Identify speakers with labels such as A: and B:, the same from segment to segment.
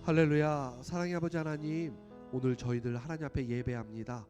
A: 할렐루야. 사랑의 아버지 하나님, 오늘 저희들 하나님 앞에 예배합니다.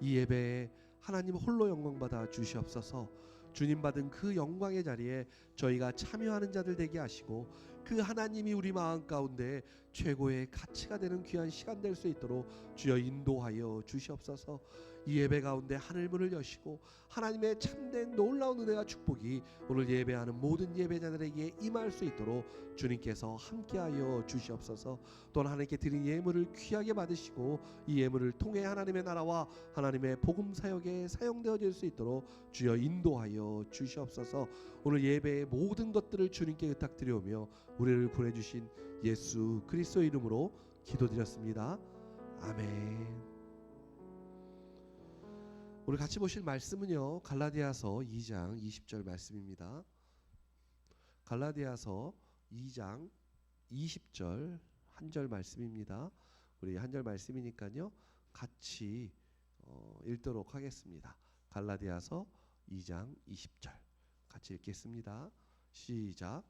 A: 이 예배에 하나님 홀로 영광 받아 주시옵소서. 주님 받은 그 영광의 자리에 저희가 참여하는 자들 되게 하시고, 그 하나님이 우리 마음 가운데 최고의 가치가 되는 귀한 시간 될 수 있도록 주여 인도하여 주시옵소서. 이 예배 가운데 하늘문을 여시고 하나님의 참된 놀라운 은혜와 축복이 오늘 예배하는 모든 예배자들에게 임할 수 있도록 주님께서 함께하여 주시옵소서. 또한 하나님께 드린 예물을 귀하게 받으시고 이 예물을 통해 하나님의 나라와 하나님의 복음 사역에 사용되어질 수 있도록 주여 인도하여 주시옵소서. 오늘 예배의 모든 것들을 주님께 의탁드리오며 우리를 구해주신 예수 그리스도 이름으로 기도드렸습니다. 아멘. 오늘 같이 보실 말씀은요, 갈라디아서 2장 20절 말씀입니다. 갈라디아서 2장 20절 한 절 말씀입니다. 우리 한 절 말씀이니까요 같이 읽도록 하겠습니다. 갈라디아서 2장 20절 같이 읽겠습니다. 시작.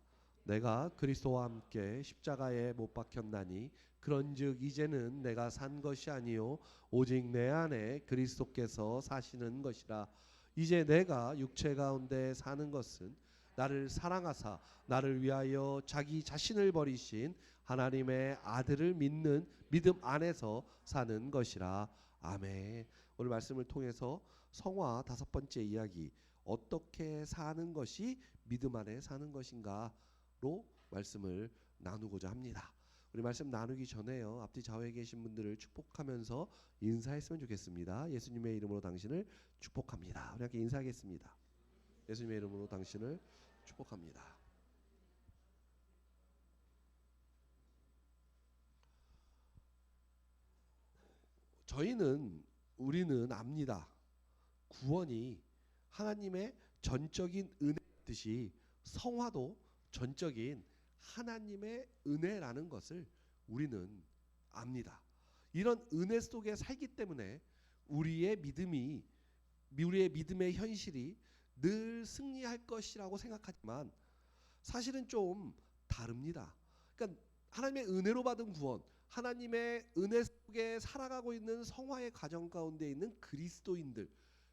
A: 내가 그리스도와 함께 십자가에 못 박혔나니 그런즉 이제는 내가 산 것이 아니요 오직 내 안에 그리스도께서 사시는 것이라. 이제 내가 육체 가운데 사는 것은 나를 사랑하사 나를 위하여 자기 자신을 버리신 하나님의 아들을 믿는 믿음 안에서 사는 것이라. 아멘. 오늘 말씀을 통해서 성화 다섯 번째 이야기, 어떻게 사는 것이 믿음 안에 사는 것인가로 말씀을 나누고자 합니다. 우리 말씀 나누기 전에요, 앞뒤 좌우에 계신 분들을 축복하면서 인사했으면 좋겠습니다. 예수님의 이름으로 당신을 축복합니다. 우리 함께 인사하겠습니다. 예수님의 이름으로 당신을 축복합니다. 우리는 압니다. 구원이 하나님의 전적인 은혜듯이 성화도 전적인 하나님의 은혜라는 것을 우리는 압니다. 이런 은혜 속에 살기 때문에 우리의 믿음의 현실이 늘 승리할 것이라고 생각하지만 사실은 좀 다릅니다. 그러니까 하나님의 은혜로 받은 구원, 하나님의 은혜 속에 살아가고 있는 성화의 과정 가운데 있는 그리스도인들,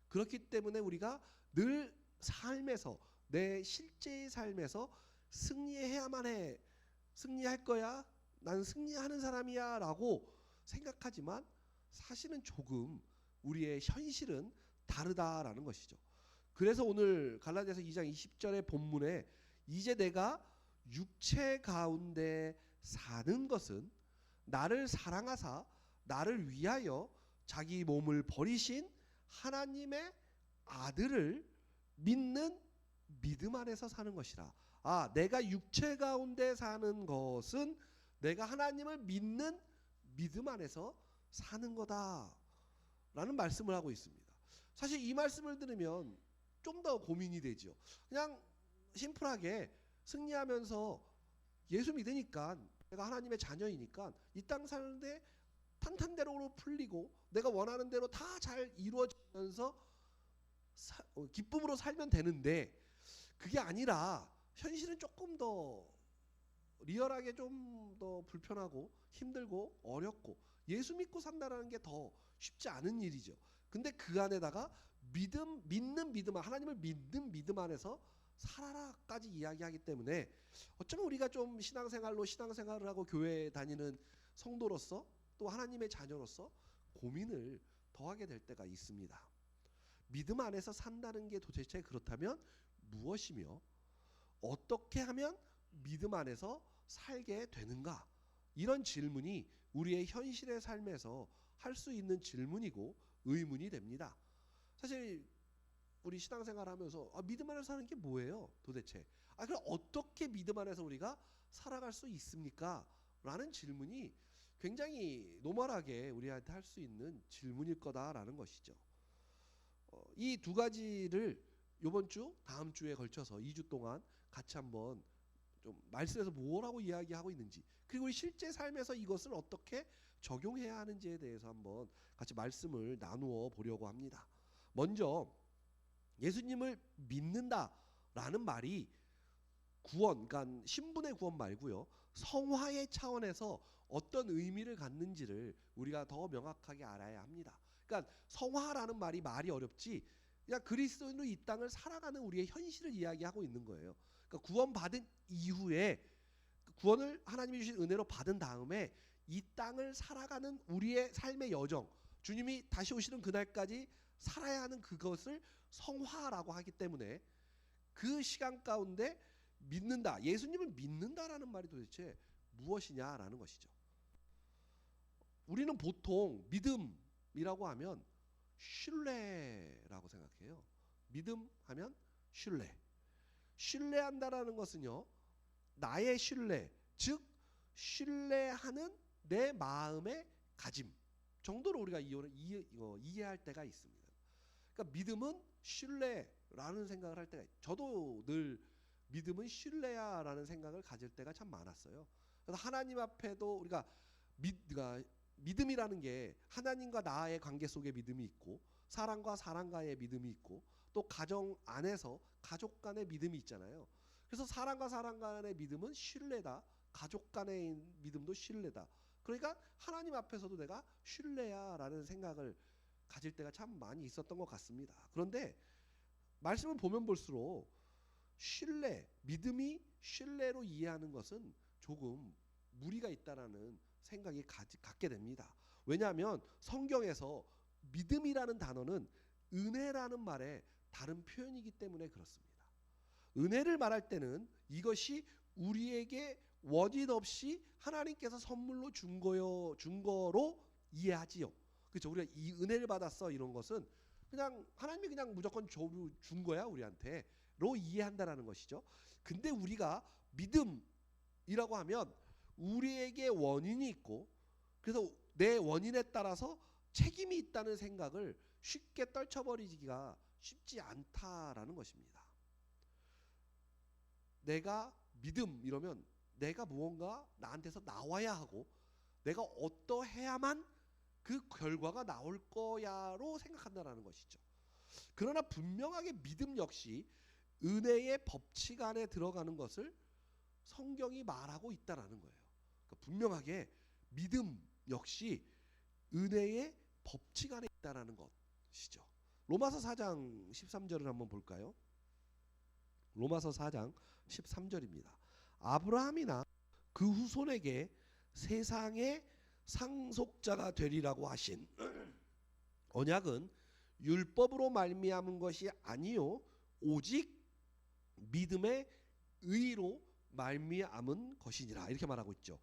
A: 그렇기 때문에 우리가 늘 삶에서, 내 실제의 삶에서 승리해야만 해, 승리할 거야, 난 승리하는 사람이야 라고 생각하지만 사실은 조금 우리의 현실은 다르다라는 것이죠. 그래서 오늘 갈라디아서 2장 20절의 본문에 이제 내가 육체 가운데 사는 것은 나를 사랑하사 나를 위하여 자기 몸을 버리신 하나님의 아들을 믿는 믿음 안에서 사는 것이라. 내가 육체 가운데 사는 것은 내가 하나님을 믿는 믿음 안에서 사는 거다 라는 말씀을 하고 있습니다. 사실 이 말씀을 들으면 좀 더 고민이 되죠. 그냥 심플하게 승리하면서 예수 믿으니까 내가 하나님의 자녀이니까 이 땅 사는데 탄탄대로로 풀리고 내가 원하는 대로 다 잘 이루어지면서 기쁨으로 살면 되는데, 그게 아니라 현실은 조금 더 리얼하게 좀 더 불편하고 힘들고 어렵고 예수 믿고 산다라는 게 더 쉽지 않은 일이죠. 근데 그 안에다가 믿는 믿음, 하나님을 믿는 믿음 안에서 살아라까지 이야기하기 때문에 어쩌면 우리가 좀 신앙생활을 하고 교회 다니는 성도로서 또 하나님의 자녀로서 고민을 더하게 될 때가 있습니다. 믿음 안에서 산다는 게 도대체 그렇다면 무엇이며 어떻게 하면 믿음 안에서 살게 되는가? 이런 질문이 우리의 현실의 삶에서 할 수 있는 질문이고 의문이 됩니다. 사실 우리 신앙생활 하면서 믿음 안에서 사는 게 뭐예요 도대체? 그럼 어떻게 믿음 안에서 우리가 살아갈 수 있습니까? 라는 질문이 굉장히 노멀하게 우리한테 할 수 있는 질문일 거다라는 것이죠. 이 두 가지를 이번 주, 다음 주에 걸쳐서 2주 동안 같이 한번 좀 말씀에서 뭐라고 이야기하고 있는지, 그리고 우리 실제 삶에서 이것을 어떻게 적용해야 하는지에 대해서 한번 같이 말씀을 나누어 보려고 합니다. 먼저 예수님을 믿는다라는 말이 구원, 그러니까 신분의 구원 말고요, 성화의 차원에서 어떤 의미를 갖는지를 우리가 더 명확하게 알아야 합니다. 그러니까 성화라는 말이 어렵지, 그냥 그리스도인으로 이 땅을 살아가는 우리의 현실을 이야기하고 있는 거예요. 그러니까 구원받은 이후에, 구원을 하나님이 주신 은혜로 받은 다음에 이 땅을 살아가는 우리의 삶의 여정, 주님이 다시 오시는 그날까지 살아야 하는 그것을 성화라고 하기 때문에, 그 시간 가운데 믿는다, 예수님을 믿는다라는 말이 도대체 무엇이냐라는 것이죠. 우리는 보통 믿음이라고 하면 신뢰라고 생각해요. 믿음하면 신뢰. 신뢰한다라는 것은요, 나의 신뢰, 즉 신뢰하는 내 마음의 가짐 정도로 우리가 이해할 때가 있습니다. 그러니까 믿음은 신뢰라는 생각을 할 때가, 저도 늘 믿음은 신뢰야라는 생각을 가질 때가 참 많았어요. 그래서 하나님 앞에도 우리가 믿음이라는 게 하나님과 나의 관계 속에 믿음이 있고, 사람과 사람과의 믿음이 있고, 또 가정 안에서 가족 간의 믿음이 있잖아요. 그래서 사람과 사람 간의 믿음은 신뢰다, 가족 간의 믿음도 신뢰다. 그러니까 하나님 앞에서도 내가 신뢰야라는 생각을 가질 때가 참 많이 있었던 것 같습니다. 그런데 말씀을 보면 볼수록 신뢰, 믿음이 신뢰로 이해하는 것은 조금 무리가 있다라는 생각이 갖게 됩니다. 왜냐하면 성경에서 믿음이라는 단어는 은혜라는 말의 다른 표현이기 때문에 그렇습니다. 은혜를 말할 때는 이것이 우리에게 원인 없이 하나님께서 선물로 준 거로 이해하지요. 그렇죠? 우리가 이 은혜를 받았어, 이런 것은 그냥 하나님이 그냥 무조건 준 거야 우리한테로 이해한다라는 것이죠. 근데 우리가 믿음이라고 하면 우리에게 원인이 있고, 그래서 내 원인에 따라서 책임이 있다는 생각을 쉽게 떨쳐버리기가 쉽지 않다라는 것입니다. 내가 믿음 이러면 내가 무언가 나한테서 나와야 하고, 내가 어떠해야만 그 결과가 나올 거야로 생각한다라는 것이죠. 그러나 분명하게 믿음 역시 은혜의 법칙 안에 들어가는 것을 성경이 말하고 있다라는 거예요. 그러니까 분명하게 믿음 역시 은혜의 법칙 안에 있다라는 것이죠. 로마서 4장 13절을 한번 볼까요? 로마서 4장 13절입니다. 아브라함이나 그 후손에게 세상의 상속자가 되리라고 하신 언약은 율법으로 말미암은 것이 아니요 오직 믿음의 의로 말미암은 것이니라, 이렇게 말하고 있죠.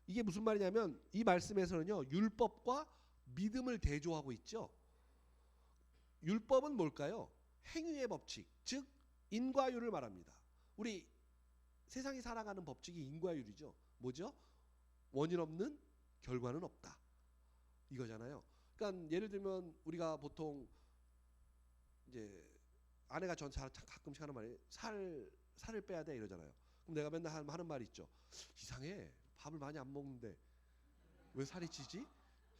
A: 이게 무슨 말이냐면 이 말씀에서는요, 율법과 믿음을 대조하고 있죠. 율법은 뭘까요? 행위의 법칙, 즉 인과율을 말합니다. 우리 세상이 살아가는 법칙이 인과율이죠. 뭐죠? 원인 없는 결과는 없다, 이거잖아요. 그러니까 예를 들면 우리가 보통 이제 아내가 전 가끔씩 하는 말이 살을 빼야 돼 이러잖아요. 그럼 내가 맨날 하는 말이 있죠. 이상해, 밥을 많이 안 먹는데 왜 살이 찌지?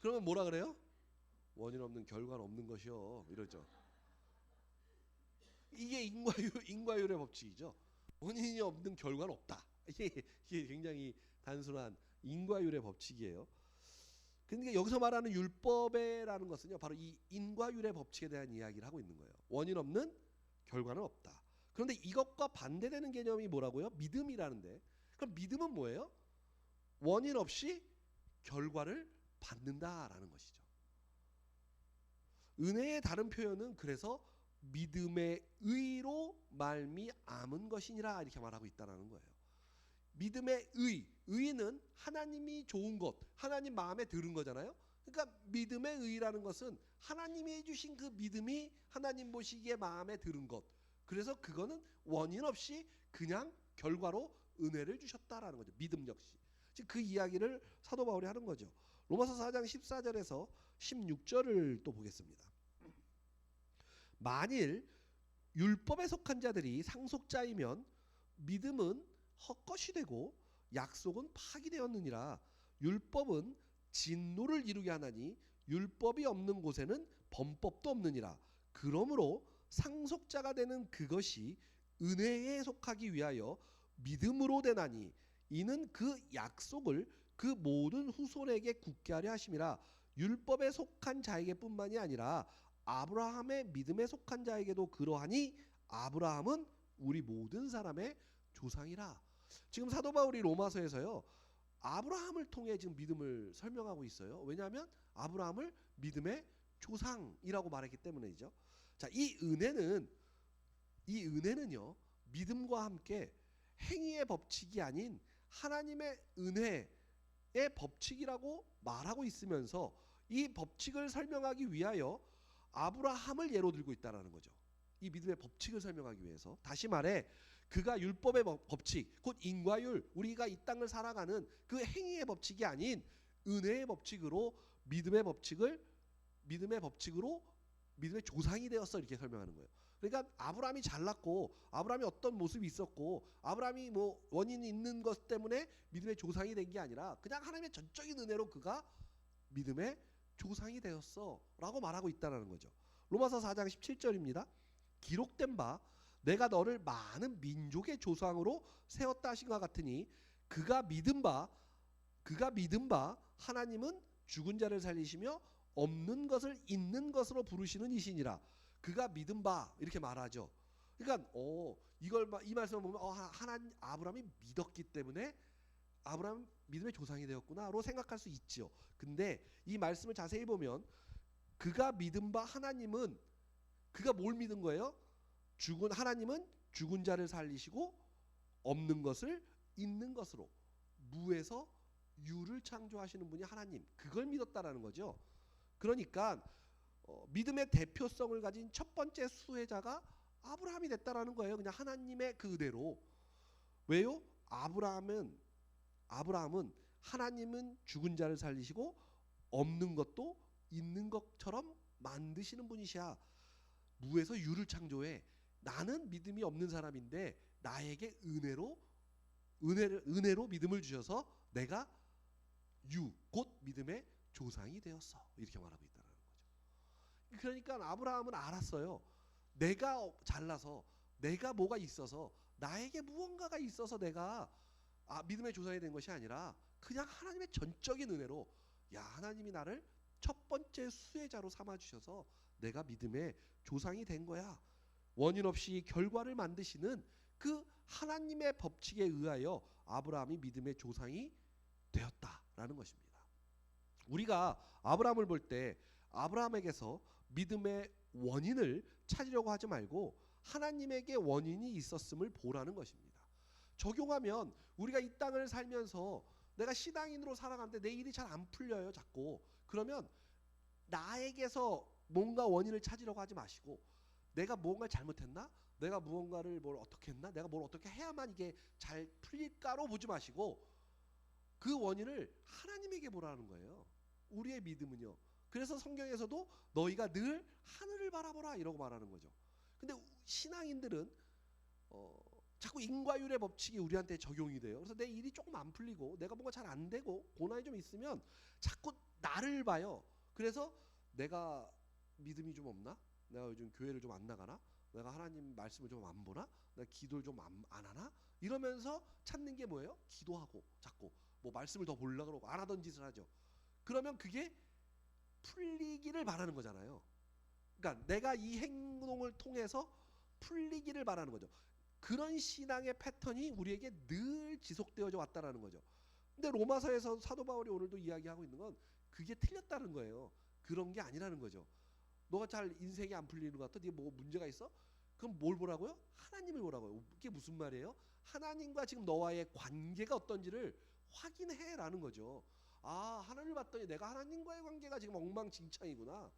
A: 그러면 뭐라 그래요? 원인 없는 결과는 없는 것이요, 이러죠. 이게 인과율의 법칙이죠. 원인이 없는 결과는 없다. 이게 굉장히 단순한 인과율의 법칙이에요. 그러니까 여기서 말하는 율법이라는 것은요, 바로 이 인과율의 법칙에 대한 이야기를 하고 있는 거예요. 원인 없는 결과는 없다. 그런데 이것과 반대되는 개념이 뭐라고요? 믿음이라는데, 그럼 믿음은 뭐예요? 원인 없이 결과를 받는다라는 것이죠. 은혜의 다른 표현은 그래서 믿음의 의로 말미암은 것이니라, 이렇게 말하고 있다는 거예요. 믿음의 의는 하나님이 좋은 것, 하나님 마음에 드는 거잖아요. 그러니까 믿음의 의라는 것은 하나님이 해주신 그 믿음이 하나님 보시기에 마음에 드는 것, 그래서 그거는 원인 없이 그냥 결과로 은혜를 주셨다라는 거죠. 믿음 역시. 즉 그 이야기를 사도 바울이 하는 거죠. 로마서 4장 14절에서 16절을 또 보겠습니다. 만일 율법에 속한 자들이 상속자이면 믿음은 헛것이 되고 약속은 파기되었느니라. 율법은 진노를 이루게 하나니 율법이 없는 곳에는 범법도 없느니라. 그러므로 상속자가 되는 그것이 은혜에 속하기 위하여 믿음으로 되나니 이는 그 약속을 그 모든 후손에게 굳게 하려 하심이라. 율법에 속한 자에게뿐만이 아니라 아브라함의 믿음에 속한 자에게도 그러하니 아브라함은 우리 모든 사람의 조상이라. 지금 사도 바울이 로마서에서요, 아브라함을 통해 지금 믿음을 설명하고 있어요. 왜냐하면 아브라함을 믿음의 조상이라고 말했기 때문이죠. 자, 이 은혜는요, 믿음과 함께 행위의 법칙이 아닌 하나님의 은혜의 법칙이라고 말하고 있으면서 이 법칙을 설명하기 위하여 아브라함을 예로 들고 있다라는 거죠. 이 믿음의 법칙을 설명하기 위해서. 다시 말해 그가 율법의 법칙, 곧 인과율, 우리가 이 땅을 살아가는 그 행위의 법칙이 아닌 은혜의 법칙으로 믿음의 법칙으로 믿음의 조상이 되었어, 이렇게 설명하는 거예요. 그러니까 아브라함이 잘났고 아브라함이 어떤 모습이 있었고 아브라함이 뭐 원인이 있는 것 때문에 믿음의 조상이 된 게 아니라 그냥 하나님의 전적인 은혜로 그가 믿음의 조상이 되었어 라고 말하고 있다는 거죠. 로마서 4장 17절입니다. 기록된 바 내가 너를 많은 민족의 조상으로 세웠다 하신 것 같으니 그가 믿은 바 하나님은 죽은 자를 살리시며 없는 것을 있는 것으로 부르시는 이시니라. 그가 믿은 바 이렇게 말하죠. 그러니까 이 말씀을 보면 하나님 아브라함이 믿었기 때문에 아브라함 믿음의 조상이 되었구나로 생각할 수 있죠. 근데 이 말씀을 자세히 보면 그가 믿은 바 하나님은 그가 뭘 믿은 거예요? 하나님은 죽은 자를 살리시고 없는 것을 있는 것으로 무에서 유를 창조하시는 분이 하나님, 그걸 믿었다라는 거죠. 그러니까 믿음의 대표성을 가진 첫 번째 수혜자가 아브라함이 됐다라는 거예요. 그냥 하나님의 그 은혜로. 왜요? 아브라함은 하나님은 죽은 자를 살리시고 없는 것도 있는 것처럼 만드시는 분이시야. 무에서 유를 창조해. 나는 믿음이 없는 사람인데 나에게 은혜로 믿음을 주셔서 내가 곧 믿음의 조상이 되었어. 이렇게 말하고 있다는 거죠. 그러니까 아브라함은 알았어요. 내가 잘나서 내가 뭐가 있어서 나에게 무언가가 있어서 내가 믿음의 조상이 된 것이 아니라 그냥 하나님의 전적인 은혜로 하나님이 나를 첫 번째 수혜자로 삼아주셔서 내가 믿음의 조상이 된 거야. 원인 없이 결과를 만드시는 그 하나님의 법칙에 의하여 아브라함이 믿음의 조상이 되었다라는 것입니다. 우리가 아브라함을 볼 때 아브라함에게서 믿음의 원인을 찾으려고 하지 말고 하나님에게 원인이 있었음을 보라는 것입니다. 적용하면 우리가 이 땅을 살면서 내가 신앙인으로 살아가는데 내 일이 잘 안 풀려요, 자꾸. 그러면 나에게서 뭔가 원인을 찾으려고 하지 마시고 내가 무언가를 잘못했나? 내가 무언가를 뭘 어떻게 했나? 내가 뭘 어떻게 해야만 이게 잘 풀릴까로 보지 마시고 그 원인을 하나님에게 보라는 거예요. 우리의 믿음은요. 그래서 성경에서도 너희가 늘 하늘을 바라보라 이러고 말하는 거죠. 근데 신앙인들은 자꾸 인과율의 법칙이 우리한테 적용이 돼요. 그래서 내 일이 조금 안 풀리고 내가 뭔가 잘 안 되고 고난이 좀 있으면 자꾸 나를 봐요. 그래서 내가 믿음이 좀 없나? 내가 요즘 교회를 좀 안 나가나? 내가 하나님 말씀을 좀 안 보나? 내가 기도를 좀 안 하나? 이러면서 찾는 게 뭐예요? 기도하고 자꾸 뭐 말씀을 더 보려고 그러고 안 하던 짓을 하죠. 그러면 그게 풀리기를 바라는 거잖아요. 그러니까 내가 이 행동을 통해서 풀리기를 바라는 거죠. 그런 신앙의 패턴이 우리에게 늘 지속되어져 왔다라는 거죠. 근데 로마서에서 사도 바울이 오늘도 이야기하고 있는 건 그게 틀렸다는 거예요. 그런 게 아니라는 거죠. 너가 잘 인생이 안 풀리는 것 같아? 네가 뭐 문제가 있어? 그럼 뭘 보라고요? 하나님을 보라고요. 이게 무슨 말이에요? 하나님과 지금 너와의 관계가 어떤지를 확인해라는 거죠. 하나님을 봤더니 내가 하나님과의 관계가 지금 엉망진창이구나.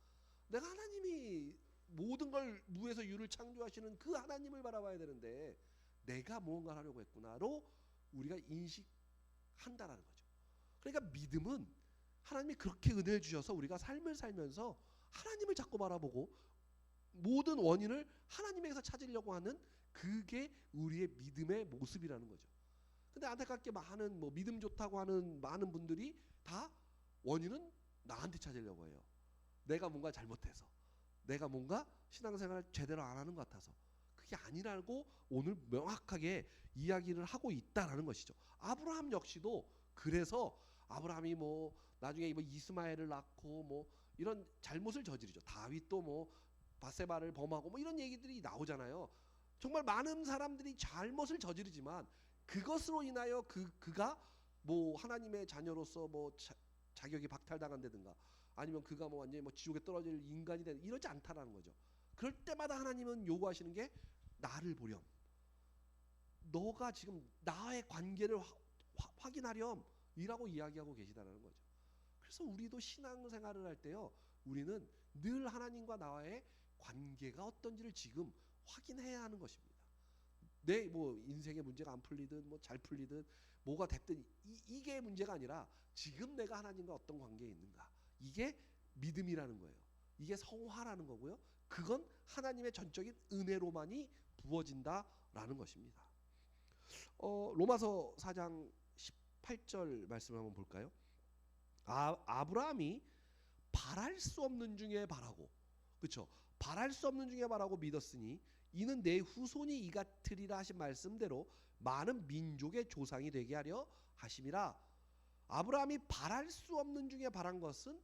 A: 내가 하나님이 모든 걸 무에서 유를 창조하시는 그 하나님을 바라봐야 되는데 내가 무언가를 하려고 했구나로 우리가 인식한다라는 거죠. 그러니까 믿음은 하나님이 그렇게 은혜를 주셔서 우리가 삶을 살면서 하나님을 자꾸 바라보고 모든 원인을 하나님에게서 찾으려고 하는 그게 우리의 믿음의 모습이라는 거죠. 근데 안타깝게 많은 믿음 좋다고 하는 많은 분들이 다 원인은 나한테 찾으려고 해요. 내가 뭔가 잘못해서, 내가 뭔가 신앙생활을 제대로 안 하는 것 같아서. 그게 그게 아니라고 오늘 명확하게 이야기를 하고 있다라는 것이죠. 아브라함 역시도 그래서 아브라함이 뭐 나중에 뭐 이스마엘을 낳고 뭐 이런 잘못을 저지르죠. 다윗도 뭐 바세바를 범하고 뭐 이런 얘기들이 나오잖아요. 정말 많은 사람들이 잘못을 저지르지만 그것으로 인하여 그가 뭐 하나님의 자녀로서 뭐 자격이 박탈당한다든가 아니면 그가 뭐 완전히 뭐 지옥에 떨어질 인간이 되는 이러지 않다라는 거죠. 그럴 때마다 하나님은 요구하시는 게 나를 보렴. 너가 지금 나의 관계를 확인하렴이라고 이야기하고 계시다는 거죠. 그래서 우리도 신앙생활을 할 때요, 우리는 늘 하나님과 나와의 관계가 어떤지를 지금 확인해야 하는 것입니다. 내 뭐 인생의 문제가 안 풀리든 뭐 잘 풀리든 뭐가 됐든 이게 문제가 아니라 지금 내가 하나님과 어떤 관계에 있는가. 이게 믿음이라는 거예요. 이게 성화라는 거고요. 그건 하나님의 전적인 은혜로만이 부어진다라는 것입니다. 로마서 4장 18절 말씀을 한번 볼까요? 아브라함이 바랄 수 없는 중에 바라고, 그렇죠? 바랄 수 없는 중에 바라고 믿었으니 이는 내 후손이 이같으리라 하신 말씀대로 많은 민족의 조상이 되게 하려 하심이라. 아브라함이 바랄 수 없는 중에 바란 것은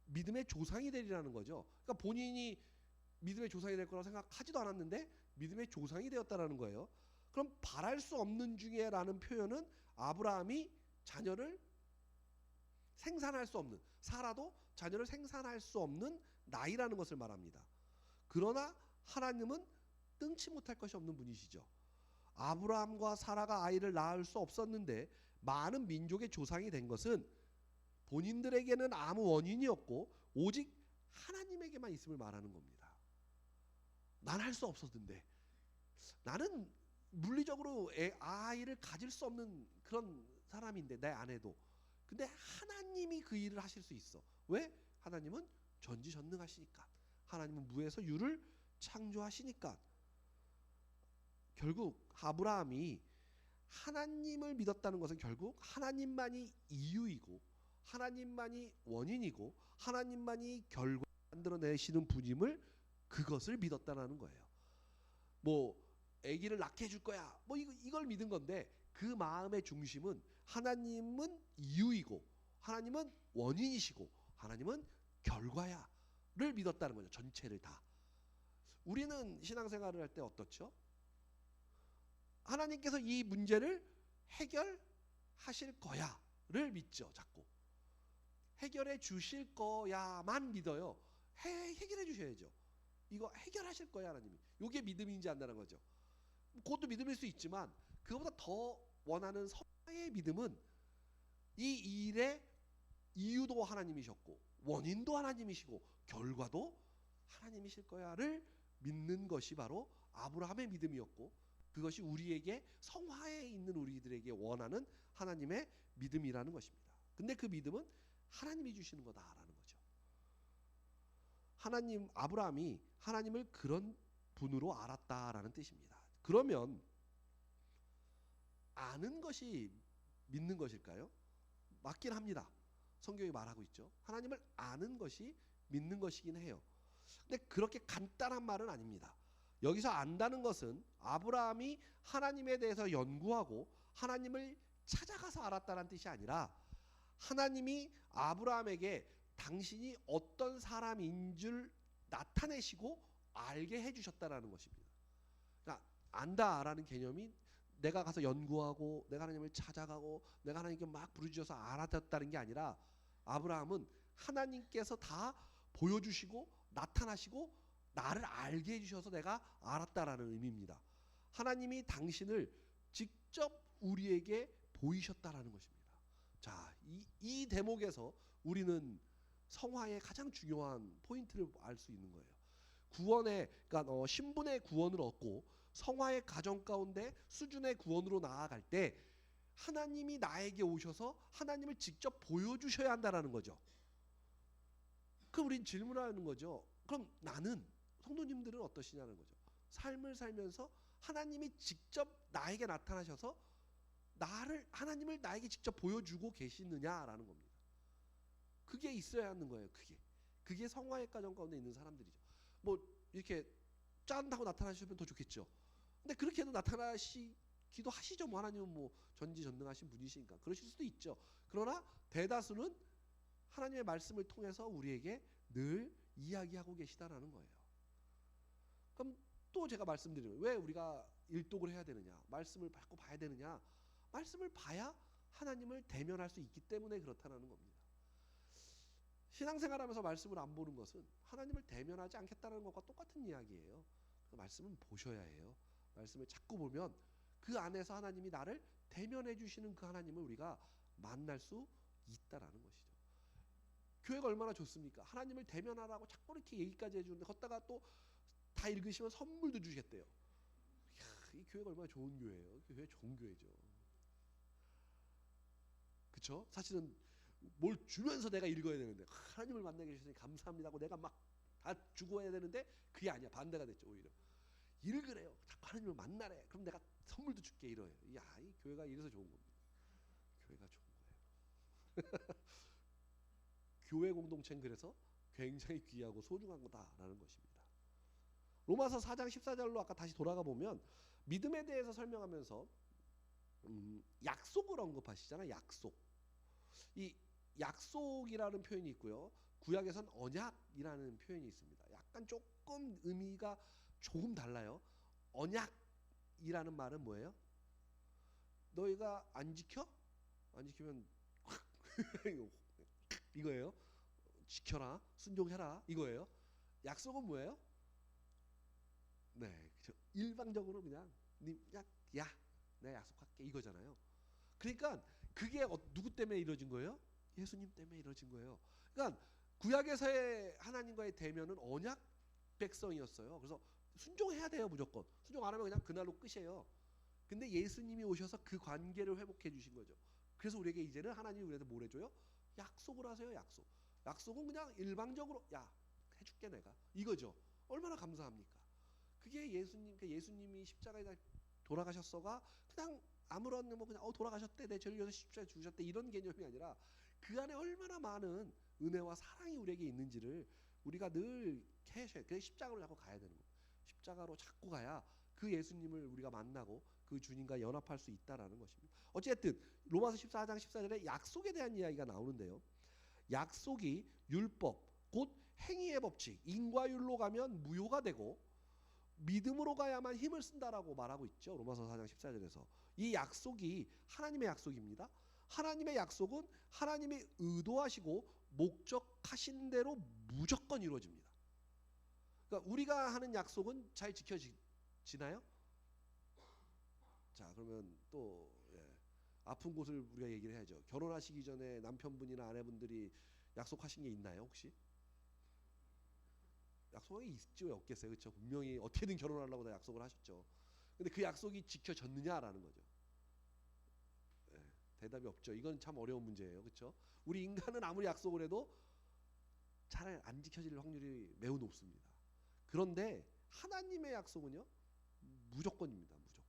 A: 믿음의 조상이 되리라는 거죠. 그러니까 본인이 믿음의 조상이 될 거라고 생각하지도 않았는데 믿음의 조상이 되었다라는 거예요. 그럼 바랄 수 없는 중에라는 표현은 아브라함이 자녀를 생산할 수 없는, 사라도 자녀를 생산할 수 없는 나이라는 것을 말합니다. 그러나 하나님은 뜬치 못할 것이 없는 분이시죠. 아브라함과 사라가 아이를 낳을 수 없었는데 많은 민족의 조상이 된 것은 본인들에게는 아무 원인이 없고 오직 하나님에게만 있음을 말하는 겁니다. 난 할 수 없었는데, 나는 물리적으로 아이를 가질 수 없는 그런 사람인데, 내 아내도. 근데 하나님이 그 일을 하실 수 있어. 왜? 하나님은 전지전능하시니까. 하나님은 무에서 유를 창조하시니까. 결국 아브라함이 하나님을 믿었다는 것은 결국 하나님만이 이유이고 하나님만이 원인이고 하나님만이 결과 만들어내시는 분임을, 그것을 믿었다는 거예요. 뭐 아기를 낳게 해줄 거야, 뭐 이걸 믿은 건데 그 마음의 중심은 하나님은 이유이고 하나님은 원인이시고 하나님은 결과야를 믿었다는 거죠. 전체를 다. 우리는 신앙생활을 할 때 어떻죠? 하나님께서 이 문제를 해결하실 거야를 믿죠. 자꾸 해결해 주실 거야만 믿어요. 해결해 주셔야죠. 이거 해결하실 거야 하나님이. 이게 믿음인지 안다는 거죠. 그것도 믿음일 수 있지만 그거보다 더 원하는 성화의 믿음은 이 일의 이유도 하나님이셨고 원인도 하나님이시고 결과도 하나님이실 거야를 믿는 것이 바로 아브라함의 믿음이었고, 그것이 우리에게 성화에 있는 우리들에게 원하는 하나님의 믿음이라는 것입니다. 근데 그 믿음은 하나님이 주시는 거다라는 거죠. 하나님, 아브라함이 하나님을 그런 분으로 알았다라는 뜻입니다. 그러면 아는 것이 믿는 것일까요? 맞긴 합니다. 성경이 말하고 있죠. 하나님을 아는 것이 믿는 것이긴 해요. 근데 그렇게 간단한 말은 아닙니다. 여기서 안다는 것은 아브라함이 하나님에 대해서 연구하고 하나님을 찾아가서 알았다는 뜻이 아니라 하나님이 아브라함에게 당신이 어떤 사람인 줄 나타내시고 알게 해주셨다라는 것입니다. 그러니까 안다라는 개념이 내가 가서 연구하고 내가 하나님을 찾아가고 내가 하나님께 막 부르짖어서 알아듣다는 게 아니라 아브라함은 하나님께서 다 보여주시고 나타나시고 나를 알게 해주셔서 내가 알았다라는 의미입니다. 하나님이 당신을 직접 우리에게 보이셨다라는 것입니다. 자, 이 대목에서 우리는 성화의 가장 중요한 포인트를 알 수 있는 거예요. 구원의, 그러니까 신분의 구원을 얻고 성화의 가정 가운데 수준의 구원으로 나아갈 때 하나님이 나에게 오셔서 하나님을 직접 보여주셔야 한다라는 거죠. 그럼 우린 질문하는 거죠. 그럼 나는, 성도님들은 어떠시냐는 거죠. 삶을 살면서 하나님이 직접 나에게 나타나셔서 하나님을 나에게 직접 보여주고 계시느냐라는 겁니다. 그게 있어야 하는 거예요. 그게 성화의 가정 가운데 있는 사람들이죠. 뭐 이렇게 짠하고 나타나시면 더 좋겠죠. 근데 그렇게도 나타나시기도 하시죠. 뭐 하나님은 뭐 전지전능하신 분이시니까 그러실 수도 있죠. 그러나 대다수는 하나님의 말씀을 통해서 우리에게 늘 이야기하고 계시다라는 거예요. 그럼 또 제가 말씀드리는 거예요. 왜 우리가 일독을 해야 되느냐? 말씀을 받고 봐야 되느냐? 말씀을 봐야 하나님을 대면할 수 있기 때문에 그렇다는 겁니다. 신앙생활하면서 말씀을 안 보는 것은 하나님을 대면하지 않겠다는 것과 똑같은 이야기예요. 말씀은 보셔야 해요. 말씀을 자꾸 보면 그 안에서 하나님이 나를 대면해 주시는 그 하나님을 우리가 만날 수 있다라는 것이죠. 교회가 얼마나 좋습니까? 하나님을 대면하라고 자꾸 이렇게 얘기까지 해주는데 걷다가 또 다 읽으시면 선물도 주시겠대요. 이야, 이 교회가 얼마나 좋은 교회예요. 교회 좋은 교회죠. 그렇죠? 사실은 뭘 주면서 내가 읽어야 되는데 하나님을 만나게 해주시니 감사합니다 하고 내가 막 다 주고 해야 되는데 그게 아니야. 반대가 됐죠. 오히려 읽으래요. 자꾸 하나님을 만나래. 그럼 내가 선물도 줄게 이래요. 야, 이 교회가 이래서 좋은 겁니다. 교회가 좋은 거예요. 교회 공동체는 그래서 굉장히 귀하고 소중한 거다라는 것입니다. 로마서 4장 14절로 아까 다시 돌아가 보면 믿음에 대해서 설명하면서 약속을 언급하시잖아요. 약속. 이 약속이라는 표현이 있고요. 구약에선 언약이라는 표현이 있습니다. 약간 조금 의미가 조금 달라요. 언약이라는 말은 뭐예요? 너희가 안 지켜? 안 지키면 이거예요. 지켜라, 순종해라 이거예요. 약속은 뭐예요? 네, 일방적으로 그냥 야, 내가 약속할게 이거잖아요. 그러니까 그게 누구 때문에 이루어진 거예요? 예수님 때문에 이루어진 거예요. 그러니까 구약에서의 하나님과의 대면은 언약 백성이었어요. 그래서 순종해야 돼요. 무조건. 순종 안 하면 그냥 그날로 끝이에요. 근데 예수님이 오셔서 그 관계를 회복해 주신 거죠. 그래서 우리에게 이제는 하나님이 우리한테 뭘 해줘요? 약속을 하세요. 약속. 약속은 그냥 일방적으로 야 해줄게 내가 이거죠. 얼마나 감사합니까? 그게 예수님이 십자가에 돌아가셨어가 그냥 아무런 뭐 그냥 돌아가셨대 내 죄를 위해서 십자가에 죽으셨대 이런 개념이 아니라 그 안에 얼마나 많은 은혜와 사랑이 우리에게 있는지를 우리가 늘 캐셔야. 그래서 십자가로 자꾸 가야 되는 거예요. 십자가로 자꾸 가야 그 예수님을 우리가 만나고 그 주님과 연합할 수 있다라는 것입니다. 어쨌든 로마서 14장 14절에 약속에 대한 이야기가 나오는데요. 약속이 율법 곧 행위의 법칙 인과율로 가면 무효가 되고 믿음으로 가야만 힘을 쓴다라고 말하고 있죠. 로마서 4장 14절에서 이 약속이 하나님의 약속입니다. 하나님의 약속은 하나님이 의도하시고 목적하신 대로 무조건 이루어집니다. 그러니까 우리가 하는 약속은 잘 지켜지나요? 자, 그러면 또 아픈 곳을 우리가 얘기를 해야죠. 결혼하시기 전에 남편분이나 아내분들이 약속하신 게 있나요, 혹시? 약속이 있지 왜 없겠어요, 그렇죠? 분명히 어떻게든 결혼하려고 다 약속을 하셨죠. 근데 그 약속이 지켜졌느냐라는 거죠. 대답이 없죠. 이건 참 어려운 문제예요, 그렇죠? 우리 인간은 아무리 약속을 해도 잘 안 지켜질 확률이 매우 높습니다. 그런데 하나님의 약속은요, 무조건입니다, 무조건.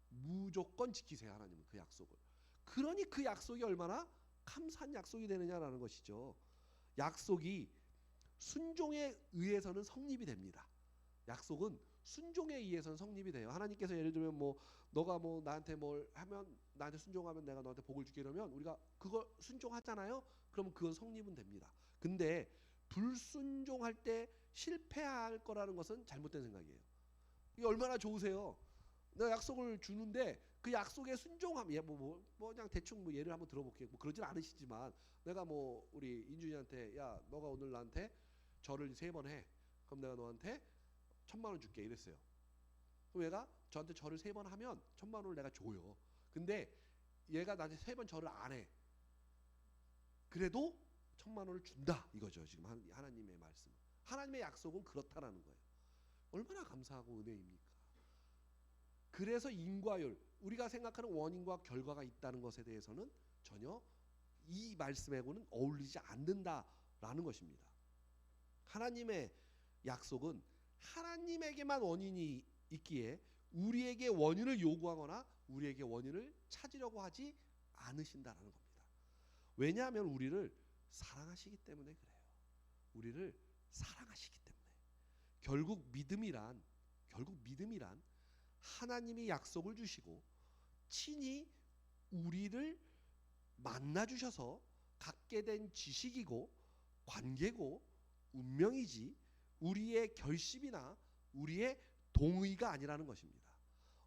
A: 무조건 지키세요, 하나님은 그 약속을. 그러니 그 약속이 얼마나 감사한 약속이 되느냐라는 것이죠. 약속이 순종에 의해서는 성립이 됩니다. 약속은 순종에 의해서는 성립이 돼요. 하나님께서 예를 들면 뭐 너가 뭐 나한테 뭘 하면 나한테 순종하면 내가 너한테 복을 줄게 이러면 우리가 그걸 순종하잖아요. 그러면 그건 성립은 됩니다. 근데 불순종할 때 실패할 거라는 것은 잘못된 생각이에요. 이게 얼마나 좋으세요. 내가 약속을 주는데 그 약속에 순종하면 뭐 그냥 대충 뭐 예를 한번 들어볼게요. 뭐 그러진 않으시지만 내가 뭐 우리 인준이한테 야 너가 오늘 나한테 절을 3번 해. 그럼 내가 너한테 1,000,000원 줄게 이랬어요. 그럼 얘가 저한테 절을 3번 하면 1,000,000원을 내가 줘요. 근데 얘가 나한테 3번 절을 안 해. 그래도 1,000,000원을 준다 이거죠. 지금 하나님의 말씀. 하나님의 약속은 그렇다라는 거예요. 얼마나 감사하고 은혜입니까? 그래서 인과율, 우리가 생각하는 원인과 결과가 있다는 것에 대해서는 전혀 이 말씀하고는 어울리지 않는다라는 것입니다. 하나님의 약속은 하나님에게만 원인이 있기에 우리에게 원인을 요구하거나 우리에게 원인을 찾으려고 하지 않으신다라는 겁니다. 왜냐하면 우리를 사랑하시기 때문에 그래요. 우리를 사랑하시기 때문에. 결국 믿음이란 결국 믿음이란 하나님이 약속을 주시고 친히 우리를 만나 주셔서 갖게 된 지식이고 관계고 운명이지 우리의 결심이나 우리의 동의가 아니라는 것입니다.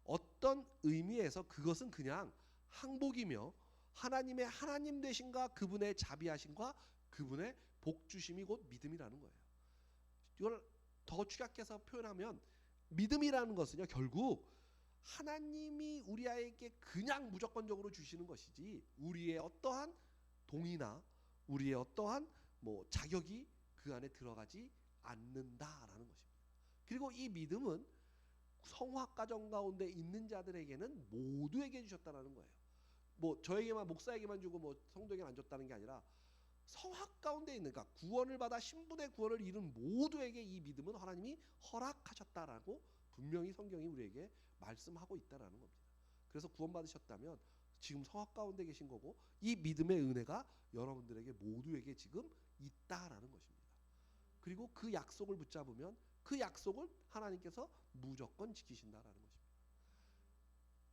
A: 어떤 의미에서 그것은 그냥 항복이며 하나님의 하나님 되심과 그분의 자비하심과 그분의 복주심이 곧 믿음이라는 거예요. 이걸 더 축약해서 표현하면 믿음이라는 것은요, 결국 하나님이 우리에게 그냥 무조건적으로 주시는 것이지 우리의 어떠한 동의나 우리의 어떠한 자격이 그 안에 들어가지 않는다라는 것입니다. 그리고 이 믿음은 성화 과정 가운데 있는 자들에게는 모두에게 주셨다라는 거예요. 저에게만 목사에게만 주고 성도에게는 안 줬다는 게 아니라 성화 가운데 있는, 그러니까 구원을 받아 신분의 구원을 이룬 모두에게 이 믿음은 하나님이 허락하셨다라고 분명히 성경이 우리에게 말씀하고 있다라는 겁니다. 그래서 구원받으셨다면 지금 성화 가운데 계신 거고 이 믿음의 은혜가 여러분들에게 모두에게 지금 있다라는 것입니다. 그리고 그 약속을 붙잡으면 그 약속을 하나님께서 무조건 지키신다라는 것입니다.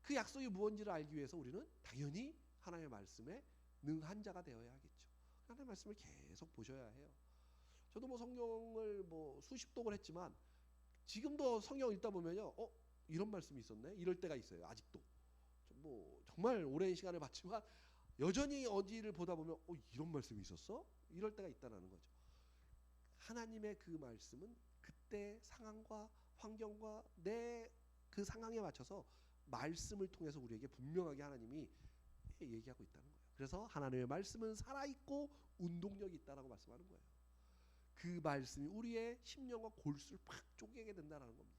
A: 그 약속이 무엇인지를 알기 위해서 우리는 당연히 하나님의 말씀에 능한 자가 되어야 하겠죠. 하나님의 말씀을 계속 보셔야 해요. 저도 성경을 수십 독을 했지만 지금도 성경 읽다 보면요, 이런 말씀이 있었네, 이럴 때가 있어요. 아직도 정말 오랜 시간을 봤지만 여전히 어디를 보다 보면 이런 말씀이 있었어? 이럴 때가 있다는 거죠. 하나님의 그 말씀은 그때 상황과 환경과 내 그 상황에 맞춰서 말씀을 통해서 우리에게 분명하게 하나님이 얘기하고 있다는 거예요. 그래서 하나님의 말씀은 살아있고 운동력이 있다라고 말씀하는 거예요. 그 말씀이 우리의 심령과 골수를 팍 쪼개게 된다는 겁니다.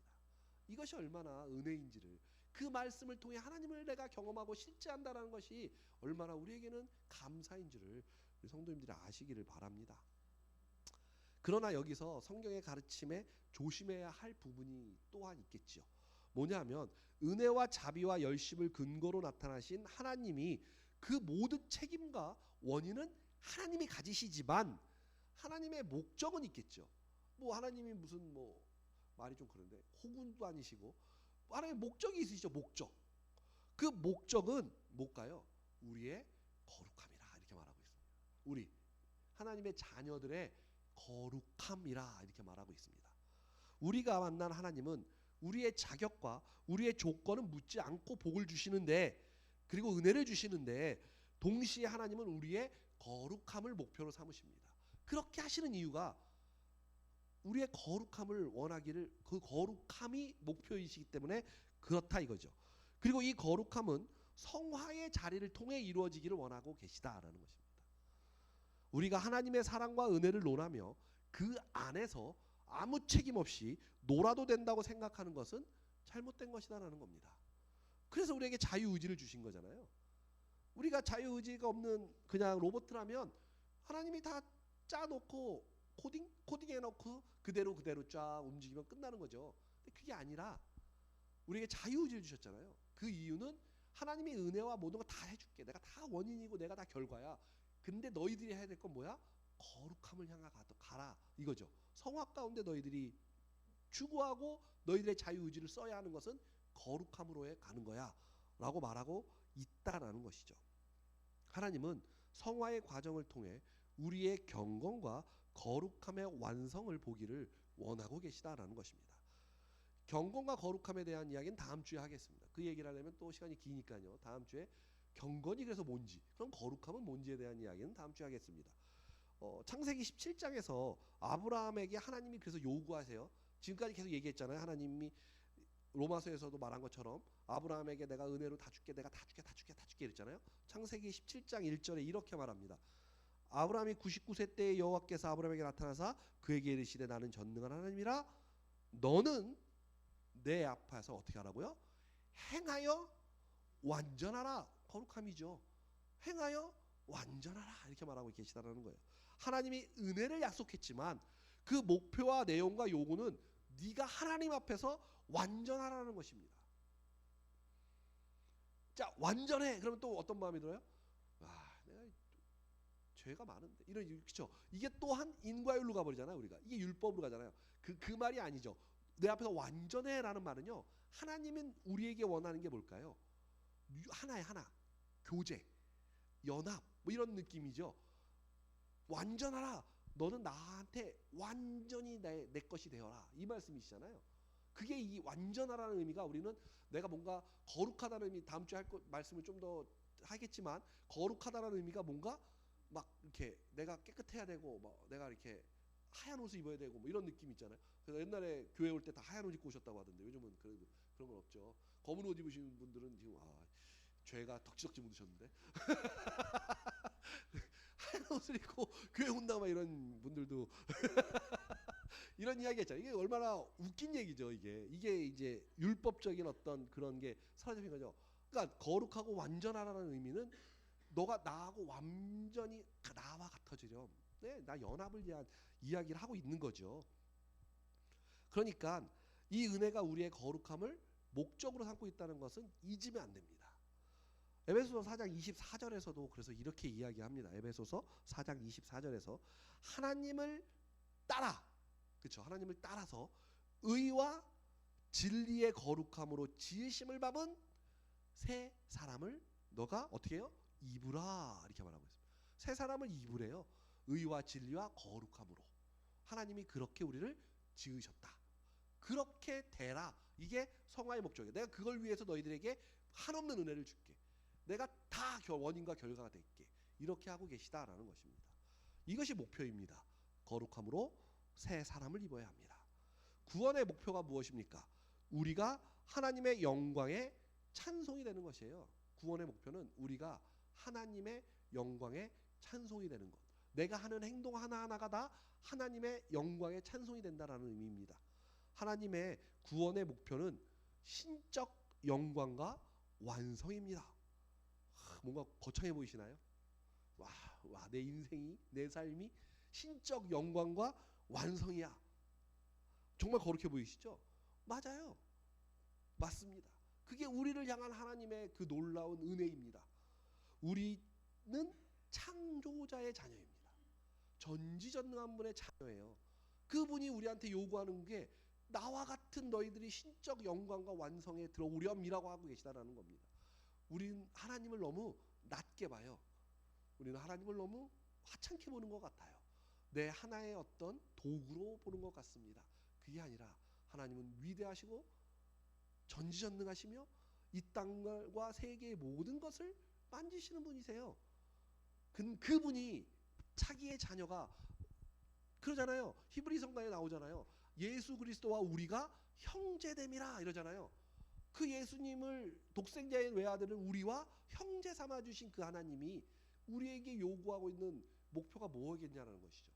A: 이것이 얼마나 은혜인지를, 그 말씀을 통해 하나님을 내가 경험하고 실제한다는 것이 얼마나 우리에게는 감사인지를 우리 성도님들이 아시기를 바랍니다. 그러나 여기서 성경의 가르침에 조심해야 할 부분이 또한 있겠지요. 뭐냐면 은혜와 자비와 열심을 근거로 나타나신 하나님이 그 모든 책임과 원인은 하나님이 가지시지만 하나님의 목적은 있겠죠. 하나님이 무슨 말이 좀 그런데 호군도 아니시고 하나님의 목적이 있으시죠. 목적. 그 목적은 뭘까요? 우리의 거룩함이라 이렇게 말하고 있습니다. 우리 하나님의 자녀들의 거룩함이라 이렇게 말하고 있습니다. 우리가 만난 하나님은 우리의 자격과 우리의 조건은 묻지 않고 복을 주시는데, 그리고 은혜를 주시는데 동시에 하나님은 우리의 거룩함을 목표로 삼으십니다. 그렇게 하시는 이유가 우리의 거룩함을 원하기를, 그 거룩함이 목표이시기 때문에 그렇다 이거죠. 그리고 이 거룩함은 성화의 자리를 통해 이루어지기를 원하고 계시다라는 것입니다. 우리가 하나님의 사랑과 은혜를 논하며 그 안에서 아무 책임 없이 놀아도 된다고 생각하는 것은 잘못된 것이다라는 겁니다. 그래서 우리에게 자유의지를 주신 거잖아요. 우리가 자유의지가 없는 그냥 로봇이라면 하나님이 다 짜놓고 코딩해놓고 그대로 쫙 움직이면 끝나는 거죠. 근데 그게 아니라 우리에게 자유의지를 주셨잖아요. 그 이유는 하나님의 은혜와 모든 거 다 해줄게. 내가 다 원인이고 내가 다 결과야. 근데 너희들이 해야 될 건 뭐야? 거룩함을 향해 가라 이거죠. 성화 가운데 너희들이 추구하고 너희들의 자유의지를 써야 하는 것은 거룩함으로 가는 거야 라고 말하고 있다라는 것이죠. 하나님은 성화의 과정을 통해 우리의 경건과 거룩함의 완성을 보기를 원하고 계시다라는 것입니다. 경건과 거룩함에 대한 이야기는 다음 주에 하겠습니다. 그 얘기를 하려면 또 시간이 기니까요. 다음 주에 경건이 그래서 뭔지, 그럼 거룩함은 뭔지에 대한 이야기는 다음 주에 하겠습니다. 창세기 17장에서 아브라함에게 하나님이 그래서 요구하세요. 지금까지 계속 얘기했잖아요. 하나님이 로마서에서도 말한 것처럼 아브라함에게 내가 은혜로 다 줄게, 내가 다 줄게 이랬잖아요. 창세기 17장 1절에 이렇게 말합니다. 아브라함이 99세 때에 여호와께서 아브라함에게 나타나사 그에게 이르시되 나는 전능한 하나님이라 너는 내 앞에서 어떻게 하라고요? 행하여 완전하라. 거룩함이죠. 행하여 완전하라 이렇게 말하고 계시다라는 거예요. 하나님이 은혜를 약속했지만 그 목표와 내용과 요구는 네가 하나님 앞에서 완전하라는 것입니다. 자, 완전해. 그러면 또 어떤 마음이 들어요? 내가 죄가 많은데 이런, 그렇죠. 이게 또한 인과율로 가버리잖아요. 우리가 이게 율법으로 가잖아요. 그 말이 아니죠. 내 앞에서 완전해라는 말은요, 하나님은 우리에게 원하는 게 뭘까요? 하나의 하나, 교제, 연합, 뭐 이런 느낌이죠. 완전하라. 너는 나한테 완전히 내 것이 되어라. 이 말씀이시잖아요. 그게 이 완전하라는 의미가, 우리는 내가 뭔가 거룩하다는 의미, 다음 주에 말씀을 좀 더 하겠지만, 거룩하다는 의미가 뭔가 막 이렇게 내가 깨끗해야 되고, 뭐 내가 이렇게 하얀 옷을 입어야 되고, 뭐 이런 느낌 있잖아요. 그래서 옛날에 교회 올 때 다 하얀 옷 입고 오셨다고 하던데, 요즘은 그런 건 없죠. 검은 옷 입으시는 분들은 지금 죄가 덕지덕지 묻으셨는데 하얀 옷을 입고 교회 온다 막 이런 분들도 이런 이야기 했잖아요. 이게 얼마나 웃긴 얘기죠. 이게 이제 율법적인 어떤 그런 게 사라진 거죠. 그러니까 거룩하고 완전하라는 의미는 너가 나하고 완전히 나와 같아지렴. 네, 나 연합을 위한 이야기를 하고 있는 거죠. 그러니까 이 은혜가 우리의 거룩함을 목적으로 삼고 있다는 것은 잊으면 안 됩니다. 에베소서 4장 24절에서도 그래서 이렇게 이야기합니다. 에베소서 4장 24절에서 하나님을 따라, 그렇죠? 하나님을 따라서 의와 진리의 거룩함으로 지으심을 받은 새 사람을 너가 어떻게 해요? 입으라, 이렇게 말하고 있습니다. 새 사람을 입으래요. 의와 진리와 거룩함으로. 하나님이 그렇게 우리를 지으셨다. 그렇게 되라. 이게 성화의 목적이에요. 내가 그걸 위해서 너희들에게 한없는 은혜를 줄게. 내가 다 원인과 결과가 될게. 이렇게 하고 계시다라는 것입니다. 이것이 목표입니다. 거룩함으로 새 사람을 입어야 합니다. 구원의 목표가 무엇입니까? 우리가 하나님의 영광에 찬송이 되는 것이에요. 구원의 목표는 우리가 하나님의 영광에 찬송이 되는 것. 내가 하는 행동 하나하나가 다 하나님의 영광에 찬송이 된다라는 의미입니다. 하나님의 구원의 목표는 신적 영광과 완성입니다. 뭔가 거창해 보이시나요? 내 인생이, 내 삶이 신적 영광과 완성이야. 정말 거룩해 보이시죠? 맞아요. 맞습니다. 그게 우리를 향한 하나님의 그 놀라운 은혜입니다. 우리는 창조자의 자녀입니다. 전지전능한 분의 자녀예요. 그분이 우리한테 요구하는 게 나와 같은 너희들이 신적 영광과 완성에 들어오렴이라고 하고 계시다라는 겁니다. 우리는 하나님을 너무 낮게 봐요. 우리는 하나님을 너무 하찮게 보는 것 같아요. 내 하나의 어떤 도구로 보는 것 같습니다. 그게 아니라 하나님은 위대하시고 전지전능하시며 이 땅과 세계의 모든 것을 만지시는 분이세요. 그분이 자기의 자녀가 그러잖아요. 히브리서가에 나오잖아요. 예수 그리스도와 우리가 형제됨이라 이러잖아요. 그 예수님을 독생자의 외아들을 우리와 형제 삼아 주신 그 하나님이 우리에게 요구하고 있는 목표가 뭐겠냐라는 것이죠.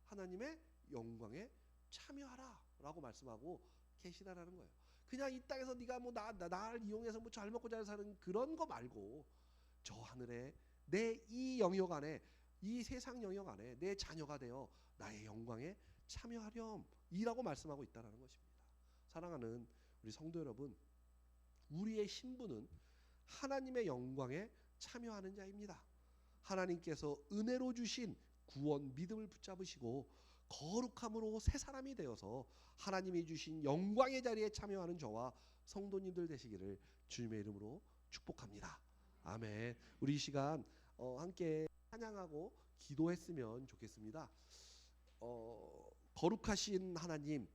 A: 하나님의 영광에 참여하라 라고 말씀하고 계시다라는 거예요. 그냥 이 땅에서 네가 뭐 나를 이용해서 뭐 잘 먹고 잘 사는 그런 거 말고 저 하늘에 내 이 영역 안에, 이 세상 영역 안에 내 자녀가 되어 나의 영광에 참여하렴 이라고 말씀하고 있다는 것입니다. 사랑하는 우리 성도 여러분, 우리의 신분은 하나님의 영광에 참여하는 자입니다. 하나님께서 은혜로 주신 구원 믿음을 붙잡으시고 거룩함으로 새 사람이 되어서 하나님이 주신 영광의 자리에 참여하는 저와 성도님들 되시기를 주님의 이름으로 축복합니다. 아멘. 우리 이 시간 함께 찬양하고 기도했으면 좋겠습니다. 거룩하신 하나님,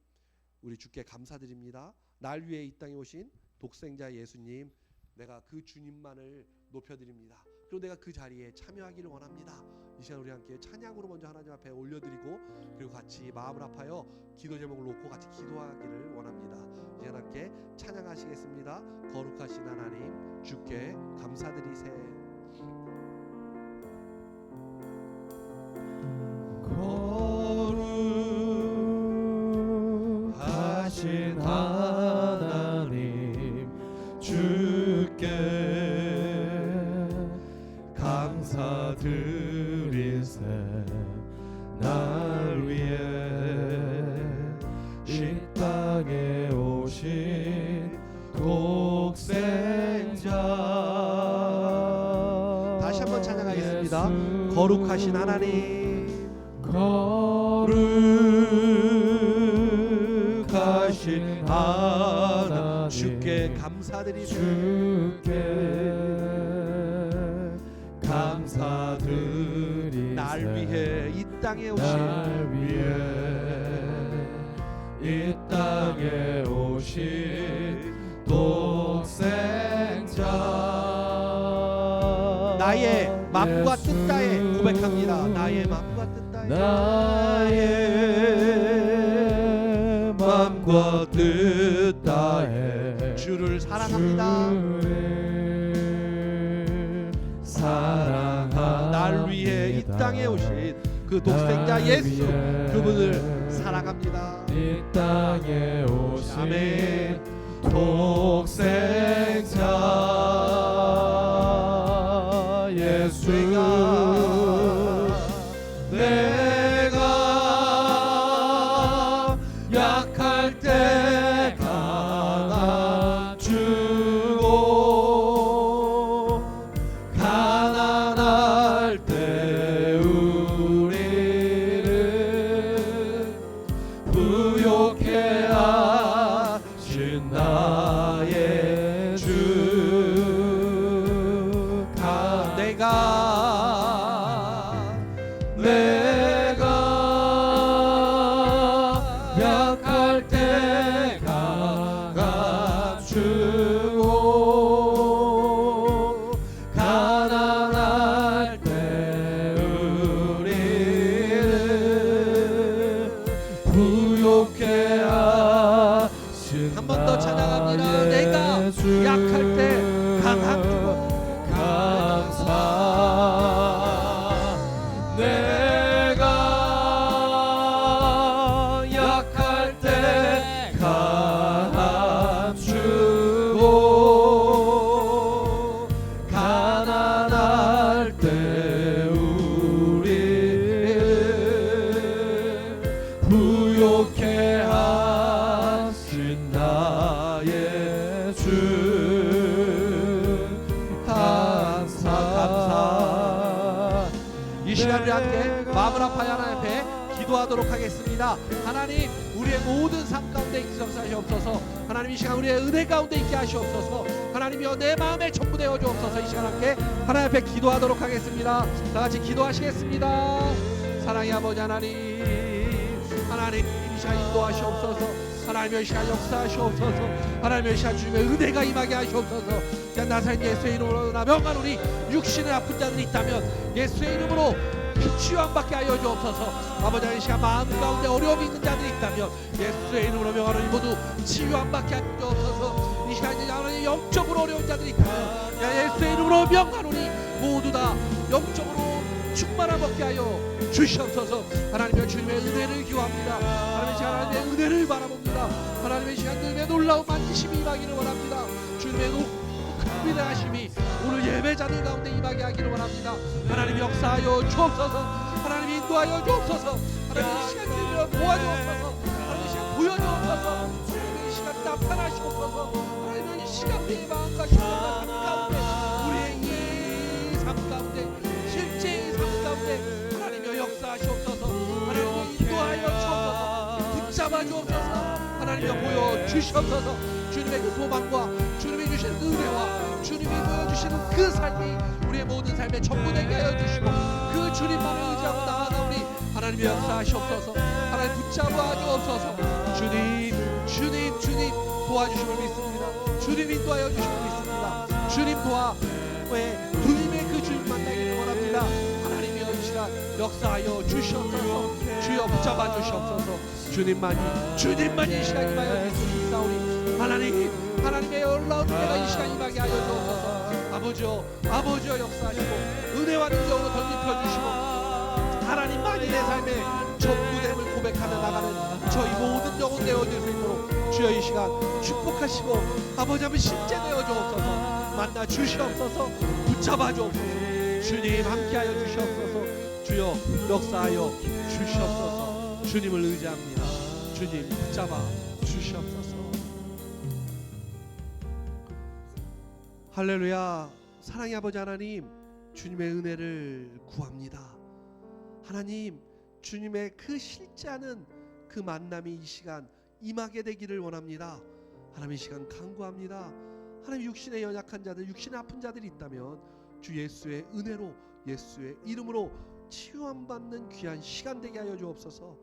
A: 우리 주께 감사드립니다. 날 위해 이 땅에 오신 독생자 예수님, 내가 그 주님만을 높여드립니다. 그리고 내가 그 자리에 참여하기를 원합니다. 이 시간 우리 함께 찬양으로 먼저 하나님 앞에 올려드리고 그리고 같이 마음을 아파요 기도 제목을 놓고 같이 기도하기를 원합니다. 이 시간 함께 찬양하시겠습니다. 거룩하신 하나님, 주께 감사드리세.
B: 거룩하신 하나님, 주께 감사드리세. 날 위해 이 땅에 오신 독생자.
A: 다시 한번 찬양하겠습니다. 거룩하신 하나님,
B: 거룩하신 하나님
A: 주께 감사드리며
B: 주께 감사드리세
A: 날 위해 이 땅에 오신
B: 날 위해 이 땅에 오신 독생자
A: 나의 마음과
B: 예수
A: 뜻다에 고백합니다. 나의 마음과 뜻다에
B: 나의 마음과 뜻다에
A: 주를 사랑합니다.
B: 주를 사랑합니다.
A: 날 위해 이 땅에 오신 그 독생자
B: 날
A: 예수
B: 위해
A: 그분을 사랑합니다.
B: 이 땅에 오신
A: 아멘.
B: 독생자 예수 내가 약할 때 강함주고 가난할 때 우리를 부욕해 하신 나의 주 내가 약할 때 강함주고 가난할 때 우리를 부욕해 하신
A: 한 번 더 찬양합니다.
B: 나의
A: 내가
B: 주
A: 약할 때 강함 주고
B: 감사 내가 약할 때 강함 주고 가난할 때 우리를 부욕해 하신 나의 주 감사
A: 이 시간 우리 함께 마음을 아파야 하나님 앞에 기도하도록 하겠습니다. 하나님 우리의 모든 삶 가운데 역사하시옵소서. 하나님 이 시간 우리의 은혜 가운데 있게 하시옵소서. 하나님이여 내 마음에 전부 되어 주옵소서. 이 시간 함께 하나님 앞에 기도하도록 하겠습니다. 다 같이 기도하시겠습니다. 사랑의 아버지 하나님, 하나님 이 시간 인도하시옵소서. 하나님의 이 시간 역사하시옵소서. 하나님의 이 시간 주님의 은혜가 임하게 하시옵소서. 나사렛 예수의 이름으로 명하노니 육신의 아픈 자들이 있다면 예수의 이름으로 치유함받게 하여 주옵소서. 아버지 하나님 이 시간 마음 가운데 어려움이 있는 자들이 있다면 예수의 이름으로 명하노니 모두 치유함받게 하여 주옵소서. 이 시간 하나님 영적으로 어려운 자들이 있다면 예수의 이름으로 명하노니 모두 다 영적으로 충만함 얻게 하여 주시옵소서. 하나님의 주님의 은혜를 기도합니다. 하나님의 시간 하나님의 은혜를 바라봅니다. 하나님의 시간 주님의 놀라운 만지심이 임하기를 원합니다. 주님의 큰 위대하심이 오늘 예배자들 가운데 임하게 하기를 원합니다. 하나님 역사하여 주옵소서. 하나님 인도하여 주옵소서. 하나님 이 시간 주님을 도와주옵소서. 하나님 이 시간 보여주옵소서. 하나님 이 시간 나타나시옵소서. 하나님 이 시간 우리의 마음과 심령과 삶 가운데 우리의 이 삶 가운데 실제 이 삶 가운데 하나님의 역사하시옵소서. 하나님의 인도하여 주옵소서. 붙잡아 주옵소서. 하나님의 보여 주시옵소서. 주님의 그 소망과 주님이 주시는 은혜와 주님이 보여주시는 그 삶이 우리의 모든 삶에 전부 되게 하여 주시고 그 주님만을 의지하고 나아가 우리 하나님의 역사하시옵소서. 하나님 붙잡아 주옵소서. 주님 도와주심을 믿습니다. 주님 인도하여 주심을 믿습니다. 주님 왜 주님의 그 주님 만나기를 원합니다. 하나님이여 이 시간 역사하여 주시옵소서. 주여 붙잡아 주시옵소서. 주님만이 이 시간 임하여 주시옵소서. 하나님의 놀라운 은혜가 이 시간 임하게 하여 주옵소서. 아버지여 역사하시고 은혜와 능력으로 덧입혀 주시고 하나님만이 내 삶의 전부됨을 고백하며 나가는 저희 모든 영혼 되어줄 수 있도록 주여 이 시간 축복하시고 아버지 한번 실제 되어 주옵소서. 만나 주시옵소서. 붙잡아 주옵소서. 주님 함께하여 주시옵소서. 주여 역사하여 주시옵소서. 주님을 의지합니다. 주님 붙잡아 주시옵소서. 할렐루야. 사랑의 아버지 하나님, 주님의 은혜를 구합니다. 하나님, 주님의 그 실제하는 그 만남이 이 시간 임하게 되기를 원합니다. 하나님 이 시간 간구합니다. 하나님 육신의 연약한 자들, 육신의 아픈 자들이 있다면 주 예수의 은혜로, 예수의 이름으로 치유함 받는 귀한 시간 되게 하여 주옵소서.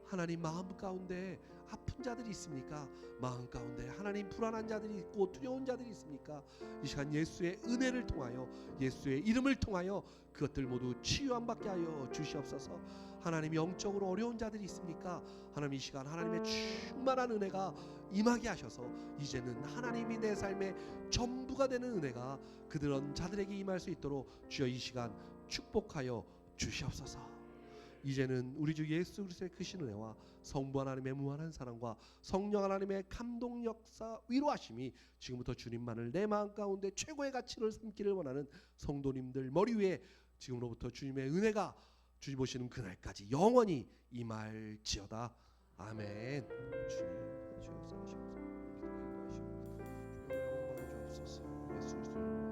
A: 하나님 마음 가운데 아픈 자들이 있습니까? 마음 가운데 하나님 불안한 자들이 있고 두려운 자들이 있습니까? 이 시간 예수의 은혜를 통하여, 예수의 이름을 통하여 그것들 모두 치유함 받게 하여 주시옵소서. 하나님 영적으로 어려운 자들이 있습니까? 하나님 이 시간 하나님의 충만한 은혜가 임하게 하셔서 이제는 하나님이 내 삶의 전부가 되는 은혜가 그런 자들에게 임할 수 있도록 주여 이 시간 축복하여 주시옵소서. 이제는 우리 주 예수 그리스도의 크신 은혜와 성부 하나님의 무한한 사랑과 성령 하나님의 감동 역사 위로하심이 지금부터 주님만을 내 마음 가운데 최고의 가치를 삼기를 원하는 성도님들 머리 위에 지금으로부터 주님의 은혜가 주님 보시는 그날까지 영원히 임할지어다. 아멘. 주님, 주 역사하시옵소서. 주님 영원 받아주옵소서. 예수 그리스도의